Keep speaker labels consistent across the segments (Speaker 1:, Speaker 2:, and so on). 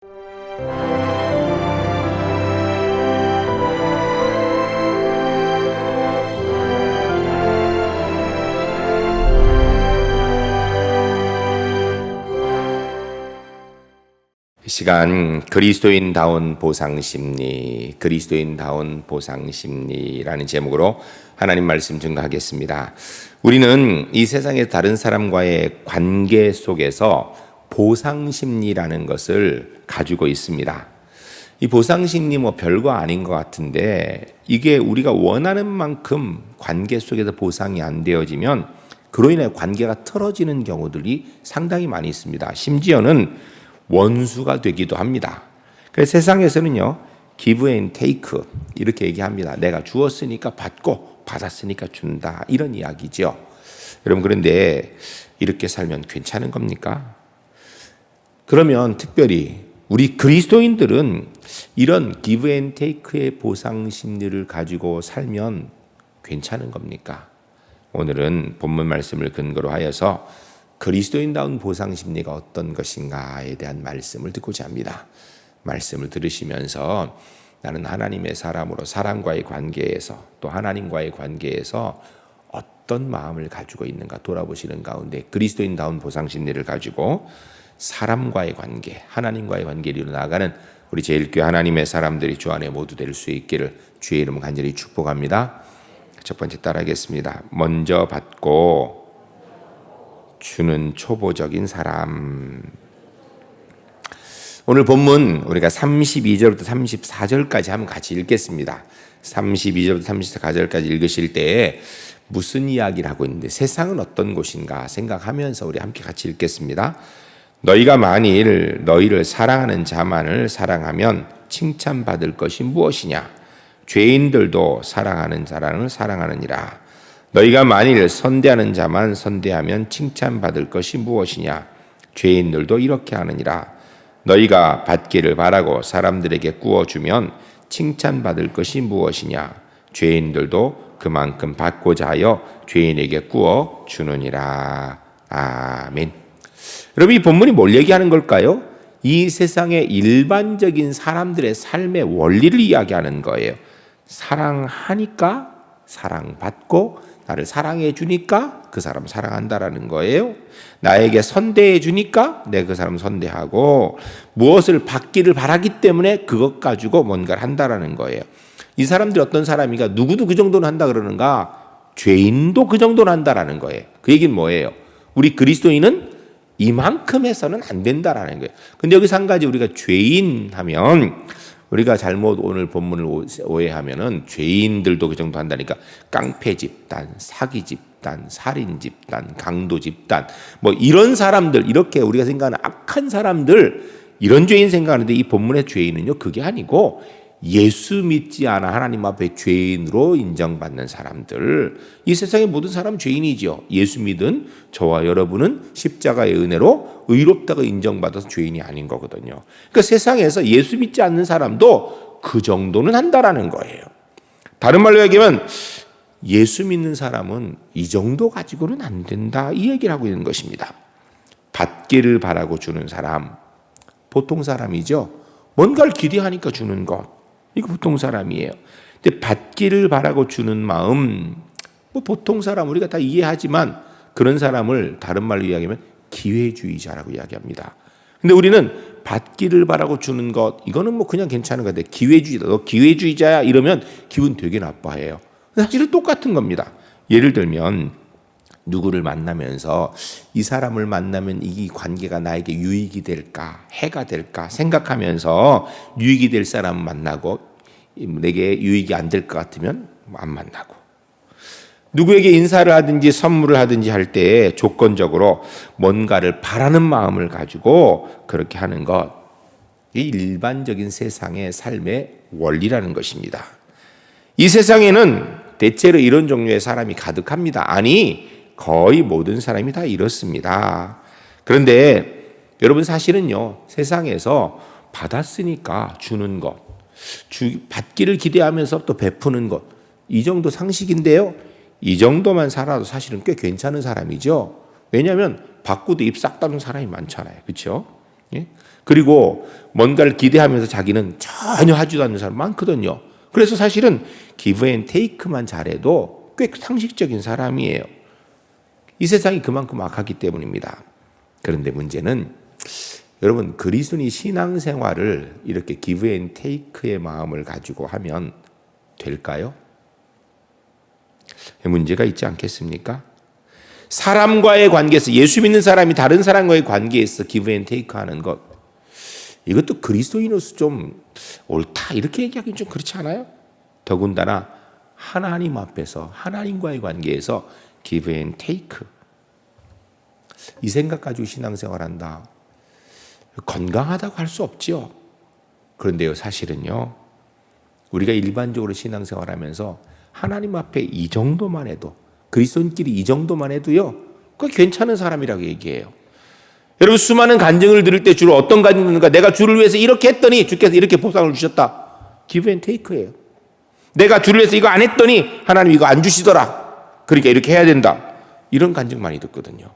Speaker 1: 시간 그리스도인다운 보상심리, 그리스도인다운 보상심리라는 제목으로 하나님 말씀 증거하겠습니다. 우리는 이 세상의 다른 사람과의 관계 속에서 보상심리라는 것을 가지고 있습니다. 이 보상심리 별거 아닌 것 같은데, 이게 우리가 원하는 만큼 관계 속에서 보상이 안 되어지면 그로 인해 관계가 틀어지는 경우들이 상당히 많이 있습니다. 심지어는 원수가 되기도 합니다. 그래서 세상에서는요, give and take 이렇게 얘기합니다. 내가 주었으니까 받고 받았으니까 준다, 이런 이야기죠. 여러분, 그런데 이렇게 살면 괜찮은 겁니까? 그러면 특별히 우리 그리스도인들은 이런 give and take의 보상 심리를 가지고 살면 괜찮은 겁니까? 오늘은 본문 말씀을 근거로 하여서 그리스도인다운 보상 심리가 어떤 것인가에 대한 말씀을 듣고자 합니다. 말씀을 들으시면서 나는 하나님의 사람으로 사람과의 관계에서, 또 하나님과의 관계에서 어떤 마음을 가지고 있는가 돌아보시는 가운데 그리스도인다운 보상 심리를 가지고 사람과의 관계, 하나님과의 관계를 이루어 나가는 우리 제일교회 하나님의 사람들이 주 안에 모두 될 수 있기를 주의 이름 간절히 축복합니다. 첫 번째 따라하겠습니다. 먼저 받고 주는 초보적인 사람. 오늘 본문 우리가 32절부터 34절까지 한번 같이 읽겠습니다. 32절부터 34절까지 읽으실 때 무슨 이야기를 하고 있는데, 세상은 어떤 곳인가 생각하면서 우리 함께 같이 읽겠습니다. 너희가 만일 너희를 사랑하는 자만을 사랑하면 칭찬받을 것이 무엇이냐? 죄인들도 사랑하는 자를 사랑하느니라. 너희가 만일 선대하는 자만 선대하면 칭찬받을 것이 무엇이냐? 죄인들도 이렇게 하느니라. 너희가 받기를 바라고 사람들에게 구워주면 칭찬받을 것이 무엇이냐? 죄인들도 그만큼 받고자 하여 죄인에게 구워주느니라. 아멘. 여러분, 이 본문이 뭘 얘기하는 걸까요? 이 세상의 일반적인 사람들의 삶의 원리를 이야기하는 거예요. 사랑하니까 사랑받고, 나를 사랑해 주니까 그 사람 사랑한다라는 거예요. 나에게 선대해 주니까 내가 그 사람 선대하고, 무엇을 받기를 바라기 때문에 그것 가지고 뭔가를 한다라는 거예요. 이 사람들이 어떤 사람이가 누구도 그 정도는 한다 그러는가? 죄인도 그 정도는 한다라는 거예요. 그 얘기는 뭐예요? 우리 그리스도인은 이만큼 해서는 안 된다라는 거예요. 근데 여기서 한 가지, 우리가 죄인 하면 우리가 잘못 오늘 본문을 오해하면은 죄인들도 그 정도 한다니까 깡패 집단, 사기 집단, 살인 집단, 강도 집단, 이런 사람들, 이렇게 우리가 생각하는 악한 사람들, 이런 죄인 생각하는데, 이 본문의 죄인은요, 그게 아니고 예수 믿지 않아 하나님 앞에 죄인으로 인정받는 사람들. 이 세상의 모든 사람은 죄인이죠. 예수 믿은 저와 여러분은 십자가의 은혜로 의롭다고 인정받아서 죄인이 아닌 거거든요. 그러니까 세상에서 예수 믿지 않는 사람도 그 정도는 한다라는 거예요. 다른 말로 얘기하면 예수 믿는 사람은 이 정도 가지고는 안 된다, 이 얘기를 하고 있는 것입니다. 받기를 바라고 주는 사람, 보통 사람이죠. 뭔가를 기대하니까 주는 것, 이거 보통 사람이에요. 근데 받기를 바라고 주는 마음, 보통 사람 우리가 다 이해하지만, 그런 사람을 다른 말로 이야기하면 기회주의자라고 이야기합니다. 근데 우리는 받기를 바라고 주는 것, 이거는 그냥 괜찮은 것 같아요. 기회주의다, 너 기회주의자야, 이러면 기분 되게 나빠해요. 사실은 똑같은 겁니다. 예를 들면 누구를 만나면서 이 사람을 만나면 이 관계가 나에게 유익이 될까, 해가 될까 생각하면서 유익이 될 사람 만나고, 내게 유익이 안 될 것 같으면 안 만나고, 누구에게 인사를 하든지 선물을 하든지 할 때 조건적으로 뭔가를 바라는 마음을 가지고 그렇게 하는 것, 이 일반적인 세상의 삶의 원리라는 것입니다. 이 세상에는 대체로 이런 종류의 사람이 가득합니다. 아니, 거의 모든 사람이 다 이렇습니다. 그런데 여러분, 사실은요, 세상에서 받았으니까 주는 것, 받기를 기대하면서 또 베푸는 것, 이 정도 상식인데요, 이 정도만 살아도 사실은 꽤 괜찮은 사람이죠. 왜냐하면 받고도 입 싹 다는 사람이 많잖아요. 그렇죠? 예? 그리고 뭔가를 기대하면서 자기는 전혀 하지도 않는 사람 많거든요. 그래서 사실은 기브 앤 테이크만 잘해도 꽤 상식적인 사람이에요. 이 세상이 그만큼 악하기 때문입니다. 그런데 문제는 여러분, 그리스도인이 신앙생활을 이렇게 기브 앤 테이크의 마음을 가지고 하면 될까요? 문제가 있지 않겠습니까? 사람과의 관계에서, 예수 믿는 사람이 다른 사람과의 관계에서 기브 앤 테이크 하는 것, 이것도 그리스도인으로서 좀 옳다 이렇게 얘기하기는 좀 그렇지 않아요? 더군다나 하나님 앞에서, 하나님과의 관계에서 give and take, 이 생각 가지고 신앙생활한다, 건강하다고 할 수 없지요. 그런데요, 사실은요, 우리가 일반적으로 신앙생활하면서 하나님 앞에 이 정도만 해도, 그리스도인끼리 이 정도만 해도요, 그거 괜찮은 사람이라고 얘기해요. 여러분, 수많은 간증을 들을 때 주로 어떤 간증을 듣는가? 내가 주를 위해서 이렇게 했더니 주께서 이렇게 보상을 주셨다. give and take예요. 내가 주를 위해서 이거 안 했더니 하나님 이거 안 주시더라. 그러니까 이렇게 해야 된다. 이런 간증 많이 듣거든요.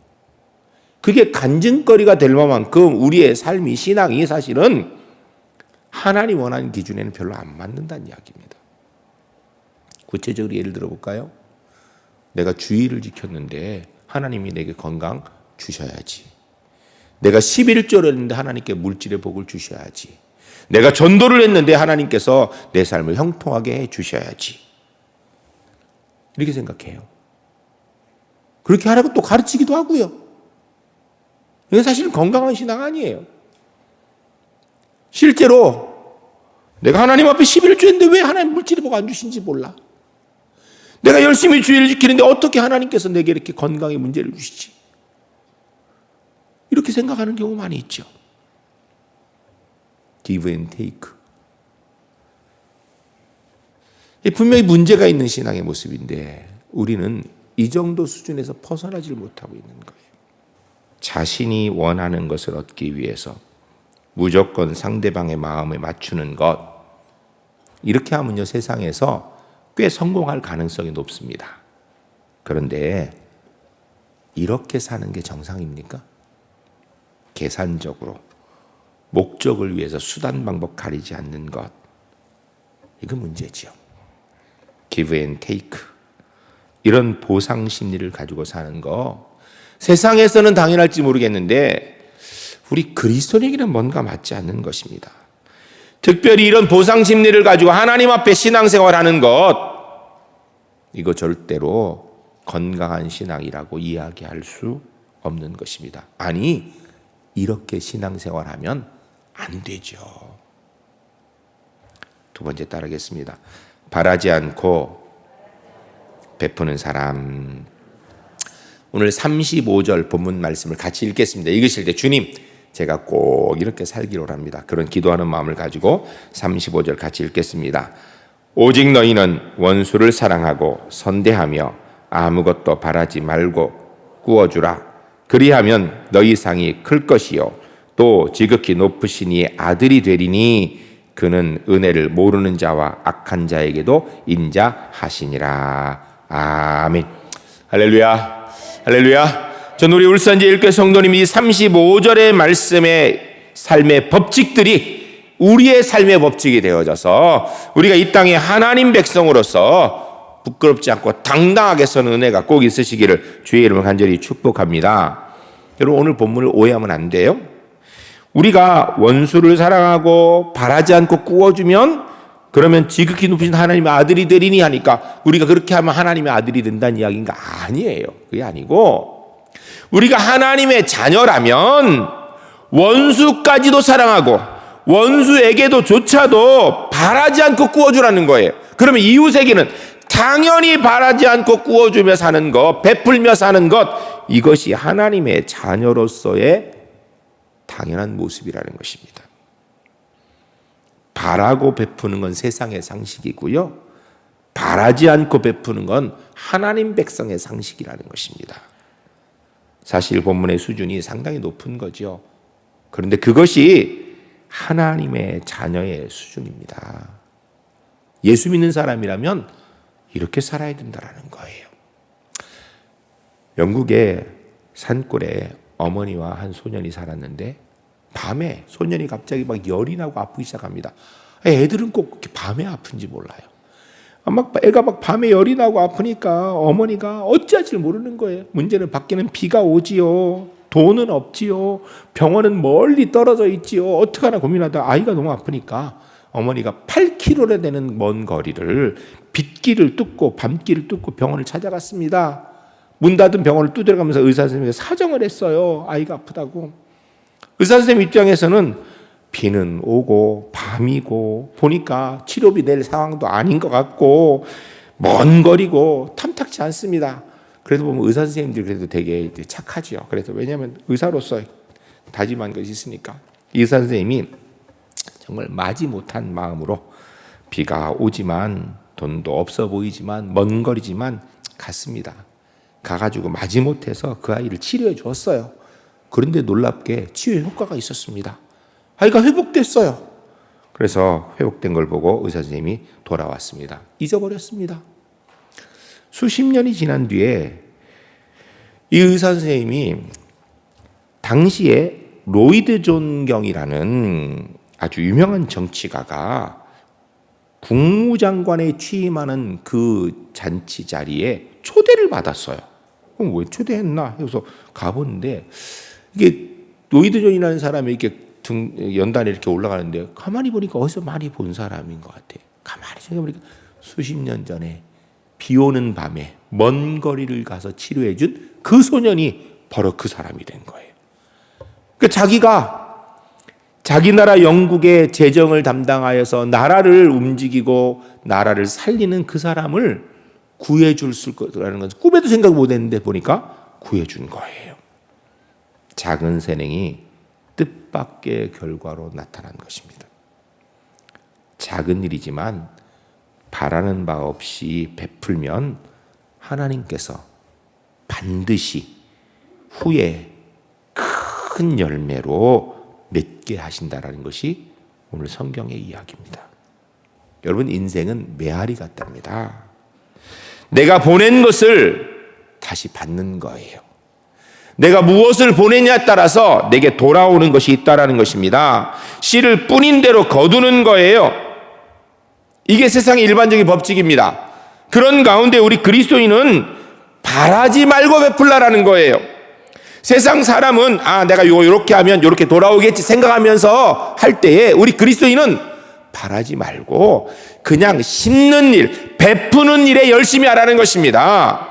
Speaker 1: 그게 간증거리가 될 만큼 우리의 삶이, 신앙이 사실은 하나님 원하는 기준에는 별로 안 맞는다는 이야기입니다. 구체적으로 예를 들어볼까요? 내가 주의를 지켰는데 하나님이 내게 건강 주셔야지. 내가 11조를 했는데 하나님께 물질의 복을 주셔야지. 내가 전도를 했는데 하나님께서 내 삶을 형통하게 해 주셔야지. 이렇게 생각해요. 그렇게 하라고 또 가르치기도 하고요. 이건 사실은 건강한 신앙 아니에요. 실제로 내가 하나님 앞에 11조 했는데 왜 하나님 물질의 복 안 주신지 몰라. 내가 열심히 주의를 지키는데 어떻게 하나님께서 내게 이렇게 건강의 문제를 주시지? 이렇게 생각하는 경우 많이 있죠. give and take. 분명히 문제가 있는 신앙의 모습인데 우리는 이 정도 수준에서 벗어나질 못하고 있는 거예요. 자신이 원하는 것을 얻기 위해서 무조건 상대방의 마음에 맞추는 것, 이렇게 하면요, 세상에서 꽤 성공할 가능성이 높습니다. 그런데 이렇게 사는 게 정상입니까? 계산적으로 목적을 위해서 수단 방법 가리지 않는 것, 이거 문제지요. give and take, 이런 보상 심리를 가지고 사는 거 세상에서는 당연할지 모르겠는데 우리 그리스도인에게는 뭔가 맞지 않는 것입니다. 특별히 이런 보상 심리를 가지고 하나님 앞에 신앙생활하는 것, 이거 절대로 건강한 신앙이라고 이야기할 수 없는 것입니다. 아니, 이렇게 신앙생활하면 안 되죠. 두 번째 따르겠습니다. 바라지 않고 베푸는 사람. 오늘 35절 본문 말씀을 같이 읽겠습니다. 읽으실 때 주님, 제가 꼭 이렇게 살기로 합니다. 그런 기도하는 마음을 가지고 35절 같이 읽겠습니다. 오직 너희는 원수를 사랑하고 선대하며 아무것도 바라지 말고 꾸어주라. 그리하면 너희 상이 클 것이요 또 지극히 높으신 이의 아들이 되리니 그는 은혜를 모르는 자와 악한 자에게도 인자하시니라. 아멘. 할렐루야. 할렐루야. 전 우리 울산제일교회 성도님이 35절의 말씀의 삶의 법칙들이 우리의 삶의 법칙이 되어져서 우리가 이 땅의 하나님 백성으로서 부끄럽지 않고 당당하게 서는 은혜가 꼭 있으시기를 주의 이름으로 간절히 축복합니다. 여러분, 오늘 본문을 오해하면 안 돼요. 우리가 원수를 사랑하고 바라지 않고 꾸어주면 그러면 지극히 높으신 하나님의 아들이 되리니 하니까 우리가 그렇게 하면 하나님의 아들이 된다는 이야기인가? 아니에요. 그게 아니고 우리가 하나님의 자녀라면 원수까지도 사랑하고 원수에게도 조차도 바라지 않고 꾸어주라는 거예요. 그러면 이웃에게는 당연히 바라지 않고 꾸어주며 사는 것, 베풀며 사는 것, 이것이 하나님의 자녀로서의 당연한 모습이라는 것입니다. 바라고 베푸는 건 세상의 상식이고요, 바라지 않고 베푸는 건 하나님 백성의 상식이라는 것입니다. 사실 본문의 수준이 상당히 높은 거죠. 그런데 그것이 하나님의 자녀의 수준입니다. 예수 믿는 사람이라면 이렇게 살아야 된다는 거예요. 영국의 산골에 어머니와 한 소년이 살았는데 밤에 소년이 갑자기 막 열이 나고 아프기 시작합니다. 애들은 꼭 그렇게 밤에 아픈지 몰라요. 애가 막 밤에 열이 나고 아프니까 어머니가 어찌할지 모르는 거예요. 문제는 밖에는 비가 오지요. 돈은 없지요. 병원은 멀리 떨어져 있지요. 어떡하나 고민하다 아이가 너무 아프니까 어머니가 8km나 되는 먼 거리를 빗길을 뚫고 밤길을 뚫고 병원을 찾아갔습니다. 문 닫은 병원을 두드려가면서 의사 선생님에게 사정을 했어요. 아이가 아프다고. 의사 선생님 입장에서는 비는 오고 밤이고 보니까 치료비 낼 상황도 아닌 것 같고 먼 거리고 탐탁지 않습니다. 그래도 보면 의사 선생님들 그래도 되게 착하죠. 그래서 왜냐하면 의사로서 다짐한 것이 있으니까 이 의사 선생님이 정말 마지못한 마음으로 비가 오지만 돈도 없어 보이지만 먼 거리지만 갔습니다. 가가지고 마지못해서 그 아이를 치료해 주었어요. 그런데 놀랍게 치유 효과가 있었습니다. 아이가 회복됐어요. 그래서 회복된 걸 보고 의사 선생님이 돌아왔습니다. 잊어버렸습니다. 수십 년이 지난 뒤에 이 의사 선생님이 당시에 로이드 존 경이라는 아주 유명한 정치가가 국무장관에 취임하는 그 잔치 자리에 초대를 받았어요. 그럼 왜 초대했나 해서 가보는데 이게 로이드 존이라는 사람이 이렇게 연단에 이렇게 올라가는데 가만히 보니까 어디서 많이 본 사람인 것 같아. 가만히 생각해보니까 수십 년 전에 비 오는 밤에 먼 거리를 가서 치료해준 그 소년이 바로 그 사람이 된 거예요. 그러니까 자기가 자기 나라 영국의 재정을 담당하여서 나라를 움직이고 나라를 살리는 그 사람을 구해줄 거라는 건 꿈에도 생각 못했는데 보니까 구해준 거예요. 작은 선행이 뜻밖의 결과로 나타난 것입니다. 작은 일이지만 바라는 바 없이 베풀면 하나님께서 반드시 후에 큰 열매로 맺게 하신다라는 것이 오늘 성경의 이야기입니다. 여러분 인생은 메아리 같답니다. 내가 보낸 것을 다시 받는 거예요. 내가 무엇을 보내냐에 따라서 내게 돌아오는 것이 있다라는 것입니다. 씨를 뿌린 대로 거두는 거예요. 이게 세상의 일반적인 법칙입니다. 그런 가운데 우리 그리스도인은 바라지 말고 베풀라라는 거예요. 세상 사람은 내가 이렇게 하면 이렇게 돌아오겠지 생각하면서 할 때에 우리 그리스도인은 바라지 말고 그냥 심는 일, 베푸는 일에 열심히 하라는 것입니다.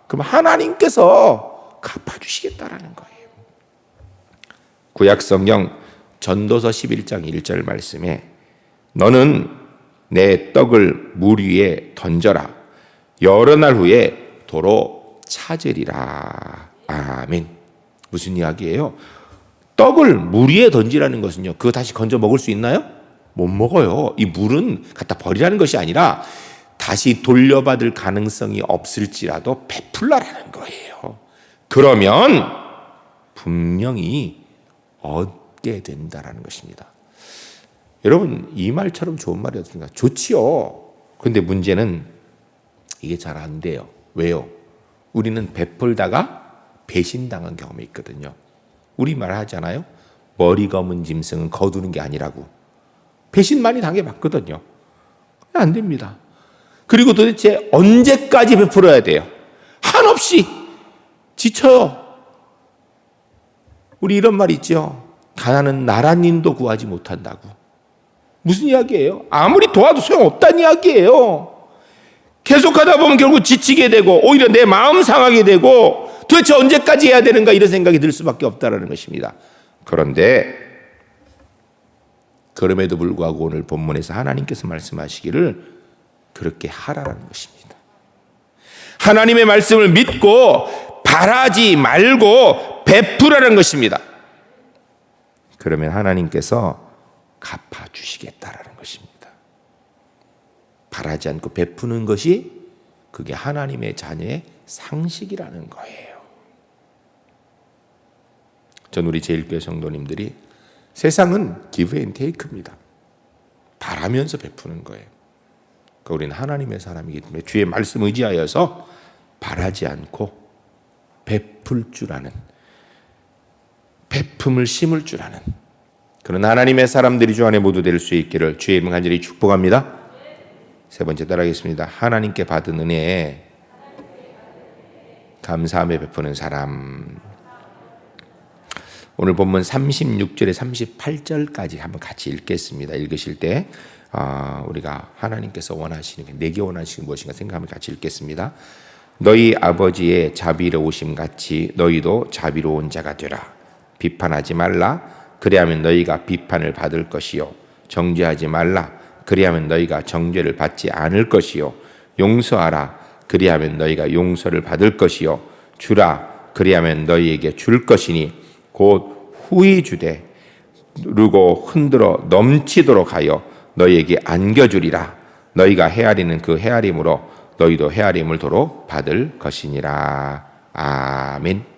Speaker 1: 그럼 하나님께서 갚아주시겠다라는 거예요. 구약성경 전도서 11장 1절 말씀에 너는 내 떡을 물 위에 던져라. 여러 날 후에 도로 찾으리라. 아멘. 무슨 이야기예요? 떡을 물 위에 던지라는 것은요, 그거 다시 건져 먹을 수 있나요? 못 먹어요. 이 물은 갖다 버리라는 것이 아니라 다시 돌려받을 가능성이 없을지라도 베풀라라는 거예요. 그러면 분명히 얻게 된다라는 것입니다. 여러분 이 말처럼 좋은 말이 없습니까? 좋지요. 그런데 문제는 이게 잘 안 돼요. 왜요? 우리는 베풀다가 배신당한 경험이 있거든요. 우리 말 하잖아요. 머리 검은 짐승은 거두는 게 아니라고. 배신 많이 당해봤거든요. 안 됩니다. 그리고 도대체 언제까지 베풀어야 돼요? 한없이 지쳐요. 우리 이런 말 있죠. 가난은 나라님도 구하지 못한다고. 무슨 이야기예요? 아무리 도와도 소용없다는 이야기예요. 계속하다 보면 결국 지치게 되고 오히려 내 마음 상하게 되고 도대체 언제까지 해야 되는가 이런 생각이 들 수밖에 없다는 것입니다. 그런데 그럼에도 불구하고 오늘 본문에서 하나님께서 말씀하시기를 그렇게 하라는 것입니다. 하나님의 말씀을 믿고 바라지 말고 베푸라는 것입니다. 그러면 하나님께서 갚아주시겠다라는 것입니다. 바라지 않고 베푸는 것이 그게 하나님의 자녀의 상식이라는 거예요. 전 우리 제일교회 성도님들이 세상은 give and take입니다. 바라면서 베푸는 거예요. 그러니까 우리는 하나님의 사람이기 때문에 주의 말씀 의지하여서 바라지 않고 베풀 줄 아는, 베품을 심을 줄 아는 그런 하나님의 사람들이 주 안에 모두 될 수 있기를 주의 이름 간절히 축복합니다. 세 번째 따라하겠습니다. 하나님께 받은 은혜에 감사하며 베푸는 사람. 오늘 본문 36절에 38절까지 한번 같이 읽겠습니다. 읽으실 때 우리가 하나님께서 원하시는 게, 내게 원하시는 게 무엇인가 생각하면 같이 읽겠습니다. 너희 아버지의 자비로우심 같이 너희도 자비로운 자가 되라. 비판하지 말라. 그리하면 너희가 비판을 받을 것이요. 정죄하지 말라. 그리하면 너희가 정죄를 받지 않을 것이요. 용서하라. 그리하면 너희가 용서를 받을 것이요. 주라. 그리하면 너희에게 줄 것이니 곧 후히 주되 누르고 흔들어 넘치도록 하여 너희에게 안겨주리라. 너희가 헤아리는 그 헤아림으로 너희도 헤아림을 도로 받을 것이니라. 아멘.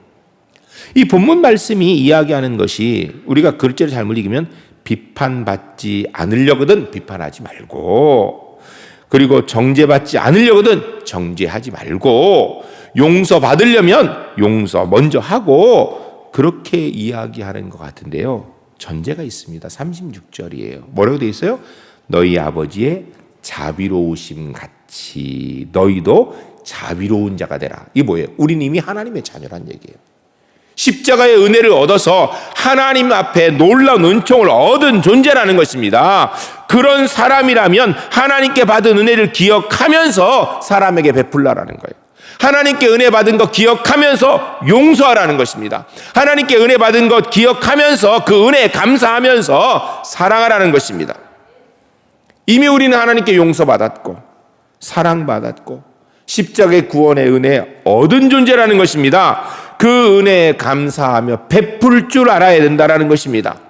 Speaker 1: 이 본문 말씀이 이야기하는 것이, 우리가 글자를 잘못 읽으면 비판받지 않으려거든 비판하지 말고, 그리고 정죄받지 않으려거든 정죄하지 말고, 용서받으려면 용서 먼저 하고, 그렇게 이야기하는 것 같은데요. 전제가 있습니다. 36절이에요. 뭐라고 되어 있어요? 너희 아버지의 자비로우심 같이 너희도 자비로운 자가 되라. 이게 뭐예요? 우리는 이미 하나님의 자녀란 얘기예요. 십자가의 은혜를 얻어서 하나님 앞에 놀라운 은총을 얻은 존재라는 것입니다. 그런 사람이라면 하나님께 받은 은혜를 기억하면서 사람에게 베풀라라는 거예요. 하나님께 은혜 받은 것 기억하면서 용서하라는 것입니다. 하나님께 은혜 받은 것 기억하면서 그 은혜에 감사하면서 사랑하라는 것입니다. 이미 우리는 하나님께 용서받았고 사랑받았고 십자가의 구원의 은혜 얻은 존재라는 것입니다. 그 은혜에 감사하며 베풀 줄 알아야 된다는 것입니다.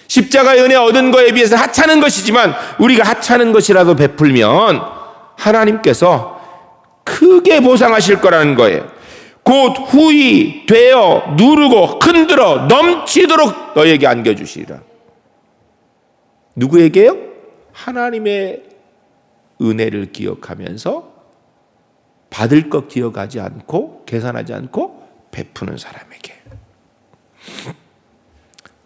Speaker 1: 십자가의 은혜 얻은 것에 비해서 하찮은 것이지만 우리가 하찮은 것이라도 베풀면 하나님께서 크게 보상하실 거라는 거예요. 곧 후히 되어 누르고 흔들어 넘치도록 너에게 안겨주시리라. 누구에게요? 하나님의 은혜를 기억하면서 받을 것 기억하지 않고 계산하지 않고 베푸는 사람에게.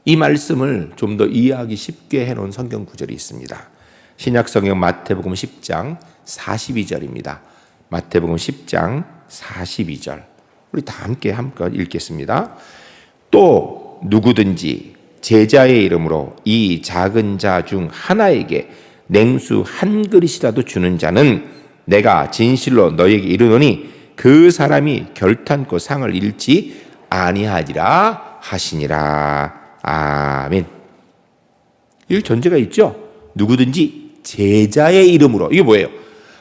Speaker 1: 이 말씀을 좀 더 이해하기 쉽게 해놓은 성경 구절이 있습니다. 신약성경 마태복음 10장 42절입니다. 마태복음 10장 42절. 우리 다 함께 읽겠습니다. 또 누구든지 제자의 이름으로 이 작은 자 중 하나에게 냉수 한 그릇이라도 주는 자는 내가 진실로 너에게 이르노니 그 사람이 결탄코 상을 잃지 아니하리라 하시니라. 아멘. 이 전제가 있죠. 누구든지 제자의 이름으로. 이게 뭐예요?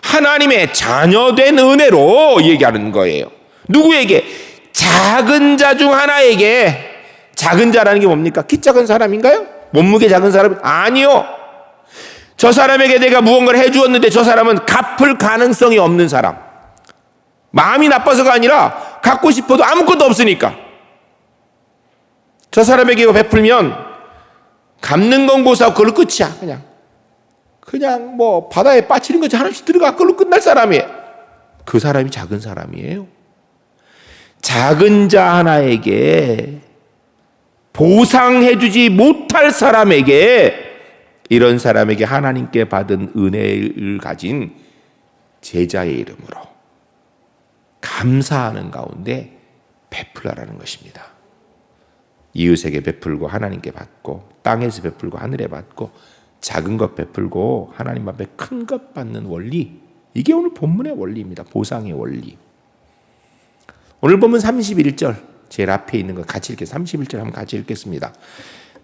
Speaker 1: 하나님의 자녀된 은혜로 얘기하는 거예요. 누구에게? 작은 자 중 하나에게. 작은 자라는 게 뭡니까? 키 작은 사람인가요? 몸무게 작은 사람? 아니요. 저 사람에게 내가 무언가를 해주었는데 저 사람은 갚을 가능성이 없는 사람. 마음이 나빠서가 아니라 갖고 싶어도 아무것도 없으니까. 저 사람에게 이거 베풀면 갚는 건 고사하고 그걸로 끝이야. 그냥 뭐 바다에 빠치는 것이 하나씩 들어가 그걸로 끝날 사람이에요. 그 사람이 작은 사람이에요. 작은 자 하나에게 보상해주지 못할 사람에게, 이런 사람에게 하나님께 받은 은혜를 가진 제자의 이름으로 감사하는 가운데 베풀라라는 것입니다. 이웃에게 베풀고 하나님께 받고, 땅에서 베풀고 하늘에 받고, 작은 것 베풀고 하나님 앞에 큰 것 받는 원리, 이게 오늘 본문의 원리입니다. 보상의 원리. 오늘 본문 31절 제일 앞에 있는 거 같이 읽겠습니다. 31절 한번 같이 읽겠습니다.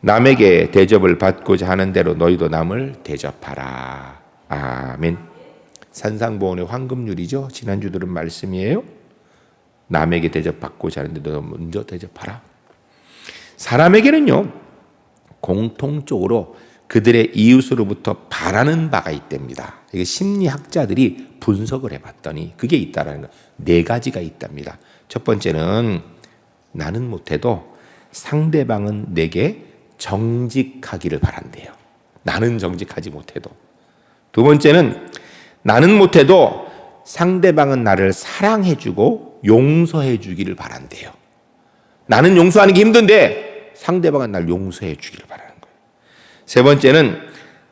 Speaker 1: 남에게 대접을 받고자 하는 대로 너희도 남을 대접하라. 아멘. 산상보온의 황금률이죠. 지난주 들은 말씀이에요. 남에게 대접받고자 하는데 너 먼저 대접하라. 사람에게는요, 공통적으로 그들의 이웃으로부터 바라는 바가 있답니다. 이게 심리학자들이 분석을 해봤더니 그게 있다라는 거, 네 가지가 있답니다. 첫 번째는 나는 못해도 상대방은 내게 정직하기를 바란대요. 나는 정직하지 못해도. 두 번째는 나는 못해도 상대방은 나를 사랑해주고 용서해주기를 바란대요. 나는 용서하는 게 힘든데 상대방은 날 용서해 주기를 바라는 거예요. 세 번째는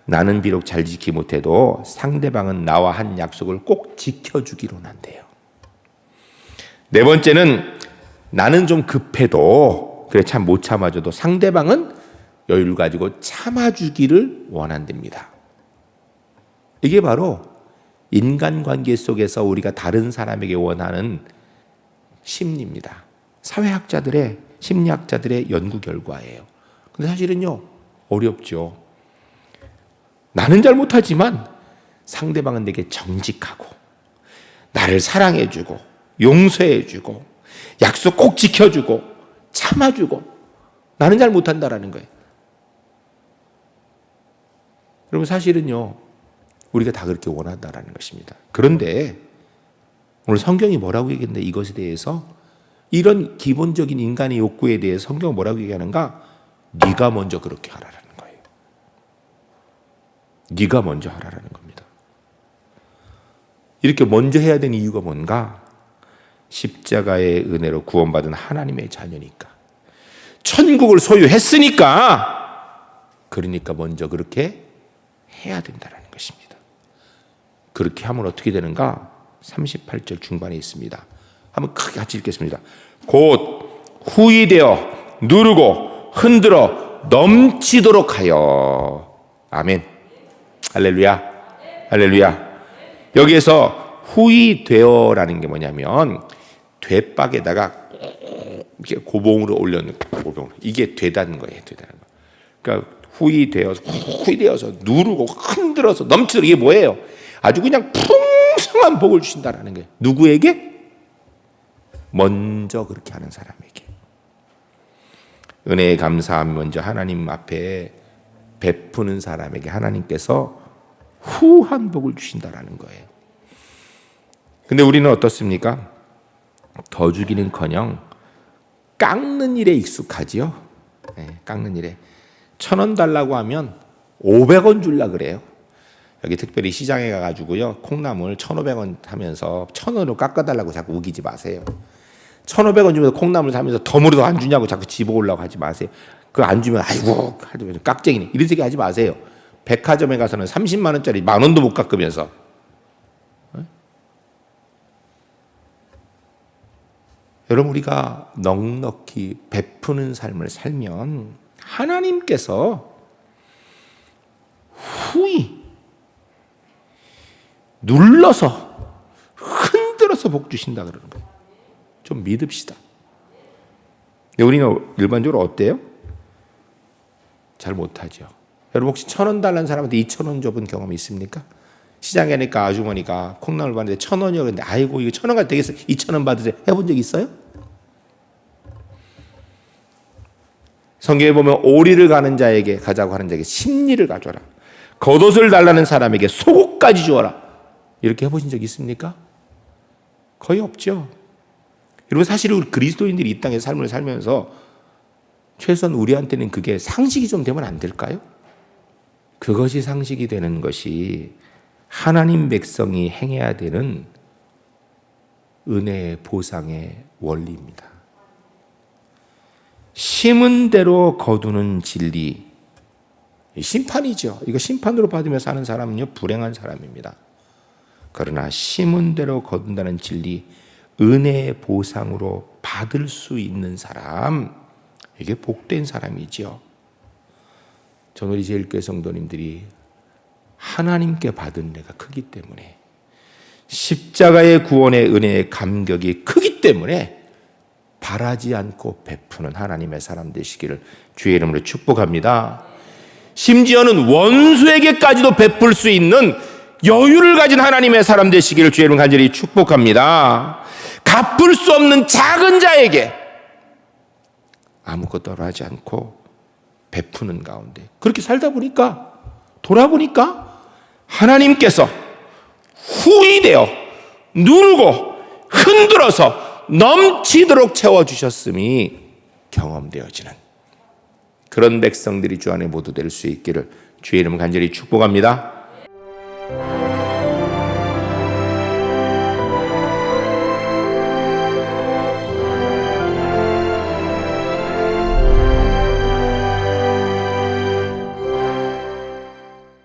Speaker 1: 나는 비록 잘 지키지 못해도 상대방은 나와 한 약속을 꼭 지켜주기로 한대요. 네 번째는 나는 좀 급해도 그래 참 못 참아줘도 상대방은 여유를 가지고 참아주기를 원한답니다. 이게 바로 인간관계 속에서 우리가 다른 사람에게 원하는 심리입니다. 사회학자들의 심리학자들의 연구 결과예요. 근데 사실은요 어렵죠. 나는 잘 못하지만 상대방은 내게 정직하고 나를 사랑해주고 용서해주고 약속 꼭 지켜주고 참아주고 나는 잘 못한다라는 거예요. 여러분 사실은요 우리가 다 그렇게 원한다라는 것입니다. 그런데 오늘 성경이 뭐라고 얘기했는데 이것에 대해서 이런 기본적인 인간의 욕구에 대해 성경은 뭐라고 얘기하는가? 네가 먼저 그렇게 하라는 거예요. 네가 먼저 하라는 겁니다. 이렇게 먼저 해야 되는 이유가 뭔가? 십자가의 은혜로 구원받은 하나님의 자녀니까. 천국을 소유했으니까. 그러니까 먼저 그렇게 해야 된다는 것입니다. 그렇게 하면 어떻게 되는가? 38절 중반에 있습니다. 한번 크게 같이 읽겠습니다. 곧 후이되어 누르고 흔들어 넘치도록 하여. 아멘. 할렐루야. 할렐루야. 여기에서 후이되어라는 게 뭐냐면 되박에다가 이렇게 고봉으로 올려놓는 고봉. 이게 되다는 거예요. 되다는 거. 그러니까 후이되어서 누르고 흔들어서 넘치도록. 이게 뭐예요? 아주 그냥 풍성한 복을 주신다라는 거예요. 누구에게? 먼저 그렇게 하는 사람에게. 은혜에 감사함 먼저 하나님 앞에 베푸는 사람에게 하나님께서 후한 복을 주신다라는 거예요. 근데 우리는 어떻습니까? 더 주기는커녕 깎는 일에 익숙하지요. 네, 깎는 일에 1,000원 달라고 하면 500원 줄라 그래요. 여기 특별히 시장에 가가지고요 콩나물 1,500원 하면서 1,000원으로 깎아달라고 자꾸 우기지 마세요. 1,500원 주면서 콩나물 사면서 덤으로도 안 주냐고 자꾸 집어오려고 하지 마세요. 그거 안 주면 아이고 깍쟁이네 이런 얘기 하지 마세요. 백화점에 가서는 30만 원짜리 10,000원도 못 깎으면서. 여러분 우리가 넉넉히 베푸는 삶을 살면 하나님께서 후히 눌러서 흔들어서 복 주신다 그러는 거예요. 좀 믿읍시다. 근데 우리는 일반적으로 어때요? 잘 못하죠. 여러분 혹시 1,000원 달라는 사람한테 2,000원 줘본 경험이 있습니까? 시장에 가니까 아주머니가 콩나물 받는데 1,000원이요. 근데 아이고 이거 1,000원가 되겠어. 2,000원 받으세요. 해본 적 있어요? 성경에 보면 오리를 가는 자에게 가자고 하는 자에게 십리를 가져라. 겉옷을 달라는 사람에게 속옷까지 주어라. 이렇게 해보신 적 있습니까? 거의 없죠. 여러분 사실 우리 그리스도인들이 이 땅의 삶을 살면서 최소한 우리한테는 그게 상식이 좀 되면 안 될까요? 그것이 상식이 되는 것이 하나님 백성이 행해야 되는 은혜의 보상의 원리입니다. 심은 대로 거두는 진리. 심판이죠. 이거 심판으로 받으며 사는 사람은요 불행한 사람입니다. 그러나 심은 대로 거둔다는 진리, 은혜의 보상으로 받을 수 있는 사람, 이게 복된 사람이죠. 저는 우리 제일교회 성도님들이 하나님께 받은 은혜가 크기 때문에, 십자가의 구원의 은혜의 감격이 크기 때문에 바라지 않고 베푸는 하나님의 사람 되시기를 주의 이름으로 축복합니다. 심지어는 원수에게까지도 베풀 수 있는 여유를 가진 하나님의 사람 되시기를 주의 이름으로 간절히 축복합니다. 갚을 수 없는 작은 자에게 아무것도 하지 않고 베푸는 가운데 그렇게 살다 보니까 돌아보니까 하나님께서 후이되어 누르고 흔들어서 넘치도록 채워주셨음이 경험되어지는 그런 백성들이 주 안에 모두 될 수 있기를 주의 이름을 간절히 축복합니다.